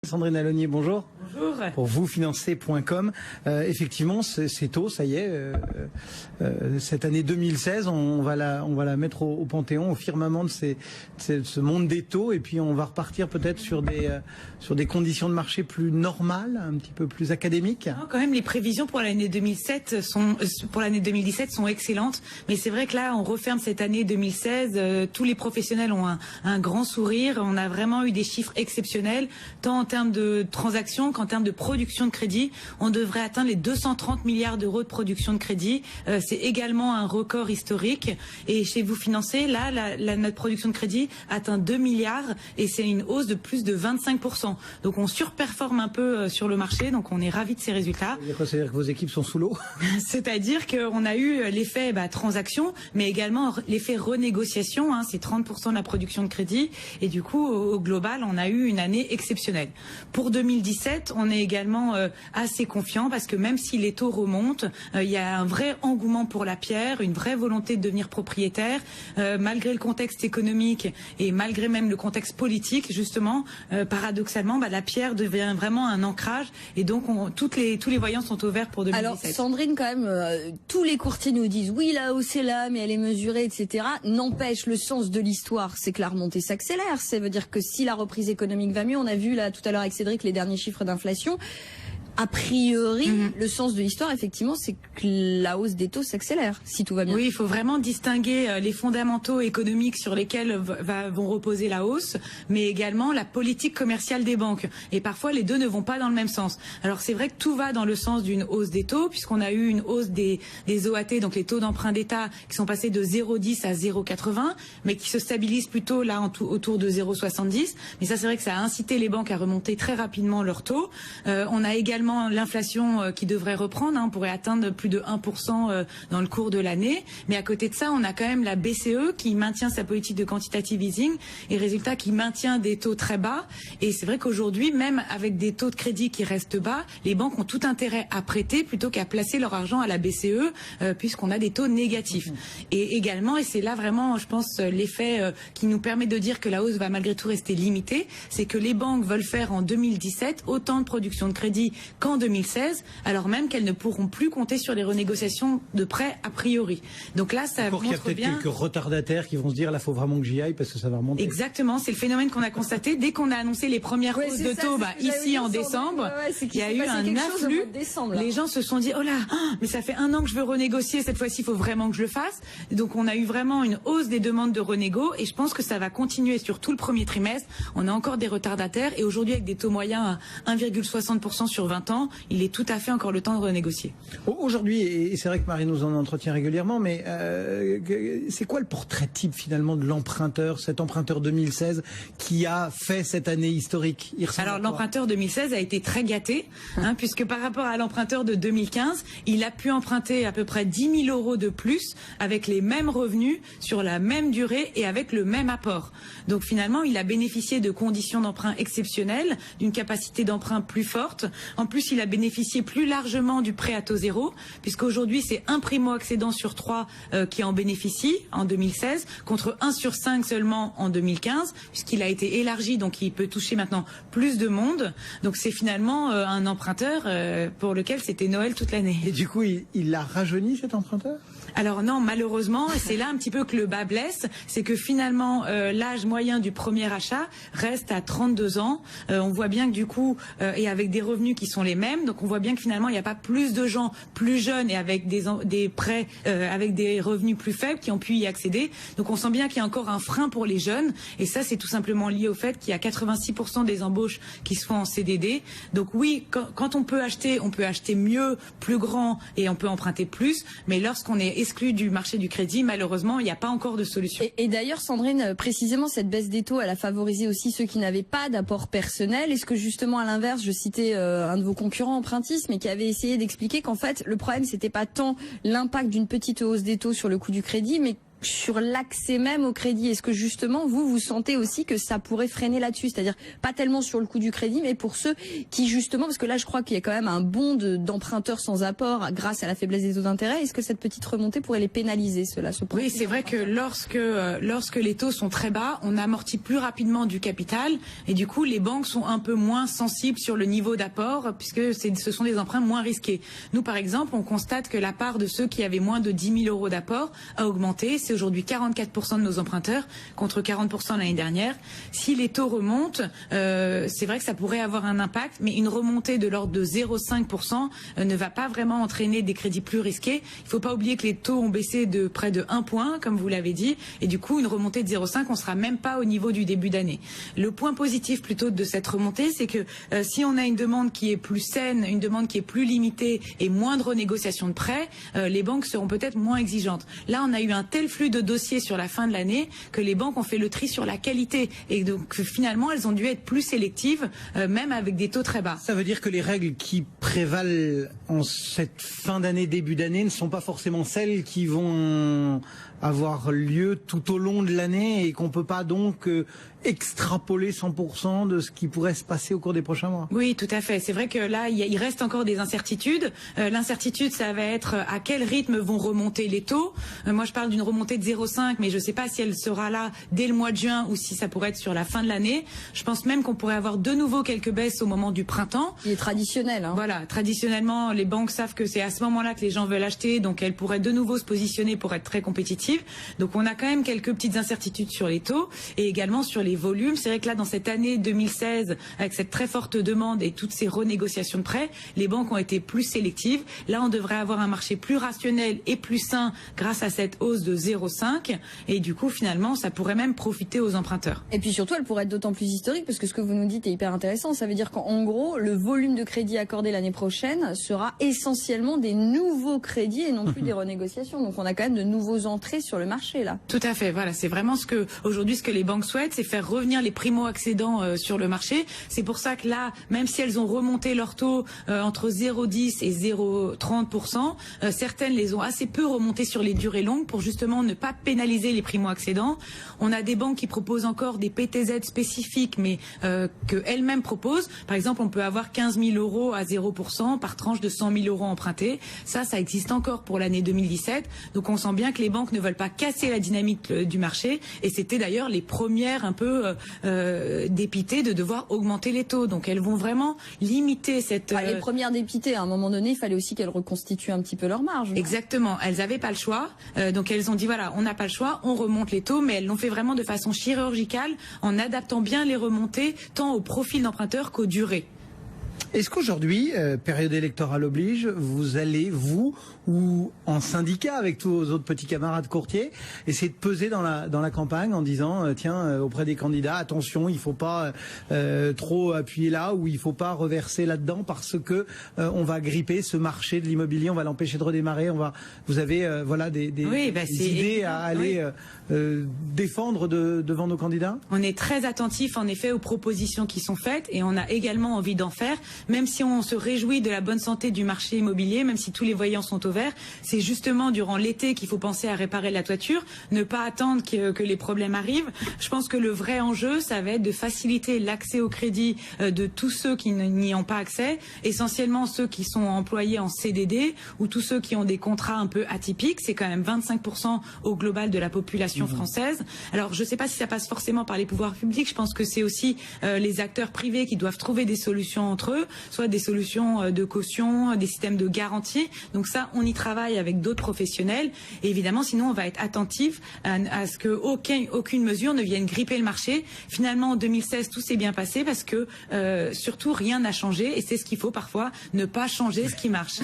Sandrine Alonier, bonjour. Bonjour. Pour vousfinancer.com. Effectivement, ces taux, ça y est, cette année 2016, on va la mettre au panthéon, au firmament de ce monde des taux, et puis on va repartir peut-être sur des conditions de marché plus normales, un petit peu plus académiques. Non, quand même, les prévisions pour l'année 2017 sont excellentes, mais c'est vrai que là, on referme cette année 2016. Tous les professionnels ont un grand sourire. On a vraiment eu des chiffres exceptionnels, tant en termes de transactions qu'en termes de production de crédit. On devrait atteindre les 230 milliards d'euros de production de crédit. C'est également un record historique. Et chez Vous Financer, là, notre production de crédit atteint 2 milliards et c'est une hausse de plus de 25%. Donc on surperforme un peu sur le marché, donc on est ravis de ces résultats. C'est-à-dire que vos équipes sont sous l'eau? C'est-à-dire qu'on a eu l'effet transaction, mais également l'effet renégociation, c'est 30% de la production de crédit. Et du coup, au global, on a eu une année exceptionnelle. Pour 2017, on est également assez confiant parce que même si les taux remontent, il y a un vrai engouement pour la pierre, une vraie volonté de devenir propriétaire, malgré le contexte économique et malgré même le contexte politique, justement, paradoxalement, la pierre devient vraiment un ancrage et donc tous les voyants sont au vert pour 2017. Alors Sandrine, quand même, tous les courtiers nous disent oui, la hausse est là, mais elle est mesurée, etc. N'empêche, le sens de l'histoire, c'est que la remontée s'accélère. Ça veut dire que si la reprise économique va mieux, on a vu là tout à l'heure avec Cédric les derniers chiffres d'inflation. A priori, le sens de l'histoire, effectivement, c'est que la hausse des taux s'accélère, si tout va bien. Oui, il faut vraiment distinguer les fondamentaux économiques sur lesquels vont reposer la hausse, mais également la politique commerciale des banques. Et parfois, les deux ne vont pas dans le même sens. Alors, c'est vrai que tout va dans le sens d'une hausse des taux, puisqu'on a eu une hausse des OAT, donc les taux d'emprunt d'État, qui sont passés de 0,10 à 0,80, mais qui se stabilisent plutôt là autour de 0,70. Mais ça, c'est vrai que ça a incité les banques à remonter très rapidement leurs taux. On a également l'inflation qui devrait reprendre, on pourrait atteindre plus de 1% dans le cours de l'année. Mais à côté de ça, on a quand même la BCE qui maintient sa politique de quantitative easing et résultat qui maintient des taux très bas. Et c'est vrai qu'aujourd'hui, même avec des taux de crédit qui restent bas, les banques ont tout intérêt à prêter plutôt qu'à placer leur argent à la BCE puisqu'on a des taux négatifs. Et également, et c'est là vraiment, je pense, l'effet qui nous permet de dire que la hausse va malgré tout rester limitée, c'est que les banques veulent faire en 2017 autant de production de crédit qu'en 2016, alors même qu'elles ne pourront plus compter sur les renégociations de prêts a priori. Donc là, ça montre bien... Il y a peut-être quelques retardataires qui vont se dire, là, il faut vraiment que j'y aille parce que ça va remonter. Exactement, c'est le phénomène qu'on a constaté. Dès qu'on a annoncé les premières hausses de taux ici en décembre, il y a eu un afflux. Les gens se sont dit, oh là, mais ça fait 1 an que je veux renégocier, cette fois-ci, il faut vraiment que je le fasse. Donc on a eu vraiment une hausse des demandes de renégo et je pense que ça va continuer sur tout le premier trimestre. On a encore des retardataires et aujourd'hui, avec des taux moyens à 1,60% sur 20 ans, il est tout à fait encore le temps de renégocier. Aujourd'hui, et c'est vrai que Marie nous en entretient régulièrement, mais c'est quoi le portrait type finalement de l'emprunteur, cet emprunteur 2016 qui a fait cette année historique? Alors l'emprunteur 2016 a été très gâté, puisque par rapport à l'emprunteur de 2015, il a pu emprunter à peu près 10 000 euros de plus avec les mêmes revenus, sur la même durée et avec le même apport. Donc finalement, il a bénéficié de conditions d'emprunt exceptionnelles, d'une capacité d'emprunt plus forte. En plus, il a bénéficié plus largement du prêt à taux zéro, puisqu'aujourd'hui, c'est un primo-accédant sur 3 qui en bénéficie en 2016, contre 1 sur 5 seulement en 2015, puisqu'il a été élargi, donc il peut toucher maintenant plus de monde. Donc c'est finalement un emprunteur pour lequel c'était Noël toute l'année. Et du coup, il l'a rajeuni, cet emprunteur? Alors non, malheureusement, et c'est là un petit peu que le bas blesse, c'est que finalement l'âge moyen du premier achat reste à 32 ans. On voit bien que du coup, et avec des revenus qui sont les mêmes, donc on voit bien que finalement il n'y a pas plus de gens plus jeunes et avec des prêts avec des revenus plus faibles qui ont pu y accéder. Donc on sent bien qu'il y a encore un frein pour les jeunes et ça c'est tout simplement lié au fait qu'il y a 86% des embauches qui se font en CDD. Donc oui, quand on peut acheter mieux, plus grand et on peut emprunter plus, mais lorsqu'on est exclu du marché du crédit, malheureusement, il n'y a pas encore de solution. Et d'ailleurs, Sandrine, précisément, cette baisse des taux, elle a favorisé aussi ceux qui n'avaient pas d'apport personnel. Est-ce que justement, à l'inverse, je citais un de vos concurrents en Printis, mais qui avait essayé d'expliquer qu'en fait, le problème, c'était pas tant l'impact d'une petite hausse des taux sur le coût du crédit, mais sur l'accès même au crédit. Est-ce que justement vous sentez aussi que ça pourrait freiner là-dessus, c'est-à-dire pas tellement sur le coût du crédit, mais pour ceux qui justement, parce que là je crois qu'il y a quand même un bond d'emprunteurs sans apport grâce à la faiblesse des taux d'intérêt, est-ce que cette petite remontée pourrait les pénaliser, cela? Oui, c'est vrai que lorsque les taux sont très bas, on amortit plus rapidement du capital et du coup les banques sont un peu moins sensibles sur le niveau d'apport puisque ce sont des emprunts moins risqués. Nous par exemple, on constate que la part de ceux qui avaient moins de 10 000 € d'apport a augmenté. C'est aujourd'hui 44% de nos emprunteurs contre 40% l'année dernière. Si les taux remontent, c'est vrai que ça pourrait avoir un impact, mais une remontée de l'ordre de 0,5% ne va pas vraiment entraîner des crédits plus risqués. Il ne faut pas oublier que les taux ont baissé de près de 1 point, comme vous l'avez dit, et du coup une remontée de 0,5, on ne sera même pas au niveau du début d'année. Le point positif plutôt de cette remontée, c'est que si on a une demande qui est plus saine, une demande qui est plus limitée et moins de renégociation de prêts, les banques seront peut-être moins exigeantes. Là, on a eu un tel flux de dossiers sur la fin de l'année que les banques ont fait le tri sur la qualité et donc finalement elles ont dû être plus sélectives même avec des taux très bas. Ça veut dire que les règles qui prévalent en cette fin d'année, début d'année ne sont pas forcément celles qui vont avoir lieu tout au long de l'année et qu'on peut pas donc extrapoler 100% de ce qui pourrait se passer au cours des prochains mois. Oui, tout à fait. C'est vrai que là, il reste encore des incertitudes. L'incertitude, ça va être à quel rythme vont remonter les taux. Moi, je parle d'une remontée de 0,5, mais je ne sais pas si elle sera là dès le mois de juin ou si ça pourrait être sur la fin de l'année. Je pense même qu'on pourrait avoir de nouveau quelques baisses au moment du printemps. Il est traditionnel. Hein. Voilà, traditionnellement, les banques savent que c'est à ce moment-là que les gens veulent acheter, donc elles pourraient de nouveau se positionner pour être très compétitives. Donc on a quand même quelques petites incertitudes sur les taux et également sur les volumes. C'est vrai que là, dans cette année 2016, avec cette très forte demande et toutes ces renégociations de prêts, les banques ont été plus sélectives. Là, on devrait avoir un marché plus rationnel et plus sain grâce à cette hausse de 0,5. Et du coup, finalement, ça pourrait même profiter aux emprunteurs. Et puis surtout, elle pourrait être d'autant plus historique parce que ce que vous nous dites est hyper intéressant. Ça veut dire qu'en gros, le volume de crédit accordé l'année prochaine sera essentiellement des nouveaux crédits et non plus des renégociations. Donc on a quand même de nouveaux entrées sur le marché là. Tout à fait. Voilà, c'est vraiment aujourd'hui ce que les banques souhaitent, c'est faire revenir les primo-accédants sur le marché. C'est pour ça que là, même si elles ont remonté leur taux entre 0,10 et 0,30%, certaines les ont assez peu remontés sur les durées longues pour justement ne pas pénaliser les primo-accédants. On a des banques qui proposent encore des PTZ spécifiques, mais qu'elles-mêmes proposent. Par exemple, on peut avoir 15 000 € à 0% par tranche de 100 000 € empruntés. Ça existe encore pour l'année 2017. Donc on sent bien que les banques ne veulent pas casser la dynamique du marché. Et c'était d'ailleurs les premières un peu dépitées de devoir augmenter les taux. Donc elles vont vraiment limiter cette... Les premières dépitées, à un moment donné, il fallait aussi qu'elles reconstituent un petit peu leur marge. Exactement. Elles n'avaient pas le choix. Donc elles ont dit, voilà, on n'a pas le choix, on remonte les taux, mais elles l'ont fait vraiment de façon chirurgicale en adaptant bien les remontées tant au profil d'emprunteur qu'aux durées. Est-ce qu'aujourd'hui, période électorale oblige, vous allez, vous, ou en syndicat avec tous vos autres petits camarades courtiers, essayer de peser dans la campagne en disant, tiens, auprès des candidats, attention, il ne faut pas trop appuyer là ou il ne faut pas reverser là-dedans parce que on va gripper ce marché de l'immobilier, on va l'empêcher de redémarrer, vous avez voilà des idées à aller défendre devant nos candidats? On est très attentif en effet aux propositions qui sont faites et on a également envie d'en faire. Même si on se réjouit de la bonne santé du marché immobilier, même si tous les voyants sont au vert, c'est justement durant l'été qu'il faut penser à réparer la toiture, ne pas attendre que les problèmes arrivent. Je pense que le vrai enjeu, ça va être de faciliter l'accès au crédit de tous ceux qui n'y ont pas accès, essentiellement ceux qui sont employés en CDD ou tous ceux qui ont des contrats un peu atypiques. C'est quand même 25% au global de la population française. Alors je ne sais pas si ça passe forcément par les pouvoirs publics, je pense que c'est aussi les acteurs privés qui doivent trouver des solutions entre eux, soit des solutions de caution, des systèmes de garantie. Donc ça, on y travaille avec d'autres professionnels. Et évidemment, sinon, on va être attentif à ce que aucune mesure ne vienne gripper le marché. Finalement, en 2016, tout s'est bien passé parce que surtout, rien n'a changé. Et c'est ce qu'il faut parfois, ne pas changer ce qui marche.